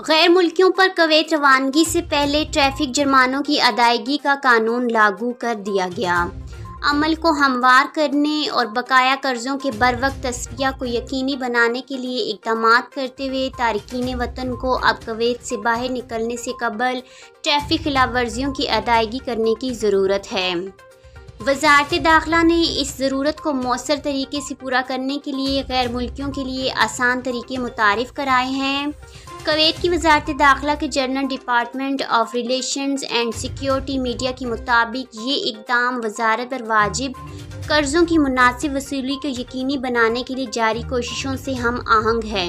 गैर मुल्कियों पर कवैत रवानगी से पहले ट्रैफिक जुर्मानों की अदायगी का कानून लागू कर दिया गया। अमल को हमवार करने और बकाया कर्जों के बरवक्त तस्फिया को यकीनी बनाने के लिए इक़दाम करते हुए तारिकीन वतन को अब कवैत से बाहर निकलने से कबल ट्रैफिक खिलाफ वर्जियों की अदायगी करने की ज़रूरत है। वज़ारत दाखिला ने इस ज़रूरत को मौसर तरीके से पूरा करने के लिए गैर मुल्कियों के लिए आसान तरीके मुतारिफ़ कराए हैं। कवैत की वज़ारत दाखिला के general department of relations and security media के मुताबिक ये इक़दाम वज़ारत पर वाजिब कर्ज़ों की मुनासिब वसूली को यकीनी बनाने के लिए जारी कोशिशों से हम आहंग है।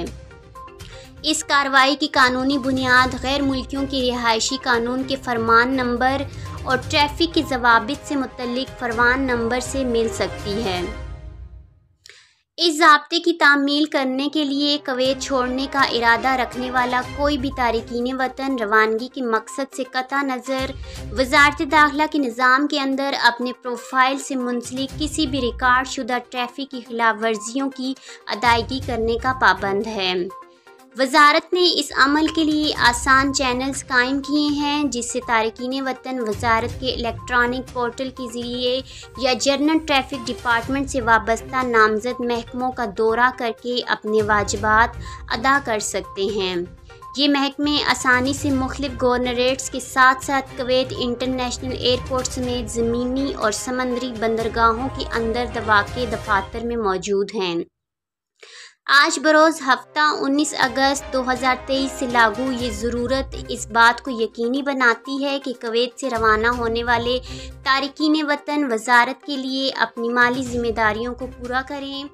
इस कार्रवाई की कानूनी बुनियाद गैर मुल्कियों के रिहायशी कानून के फरमान नंबर और ट्रैफिक के ज़वाबित से मुतल्लिक फरमान नंबर से मिल सकती है। इस ज़ाब्ते की तामील करने के लिए कवैत छोड़ने का इरादा रखने वाला कोई भी तारिकीन वतन रवानगी के मकसद से कता नज़र वज़ारत दाखिला के निज़ाम के अंदर अपने प्रोफाइल से मुंसलिक किसी भी रिकॉर्ड शुदा ट्रैफिक की खिलाफ वर्जियों की अदायगी करने का पाबंद है। वज़ारत ने इस अमल के लिए आसान चैनल्स कायम किए हैं जिससे तारिकीन वतन वज़ारत के इलेक्ट्रॉनिक पोर्टल के ज़रिए या जनरल ट्रैफिक डिपार्टमेंट से वाबस्ता नामज़द महकमों का दौरा करके अपने वाजिबात अदा कर सकते हैं। ये महकमे आसानी से मुख्तलिफ गवर्नरेट्स के साथ साथ कवैत इंटरनेशनल एयरपोर्ट समेत ज़मीनी और समंदरी बंदरगाहों के अंदर वाक़े दफातर में मौजूद हैं। आज बरोज़ हफ्ता 19 अगस्त 2023 से लागू ये ज़रूरत इस बात को यकीनी बनाती है कि कवैत से रवाना होने वाले तारिकीन वतन वज़ारत के लिए अपनी माली ज़िम्मेदारियों को पूरा करें।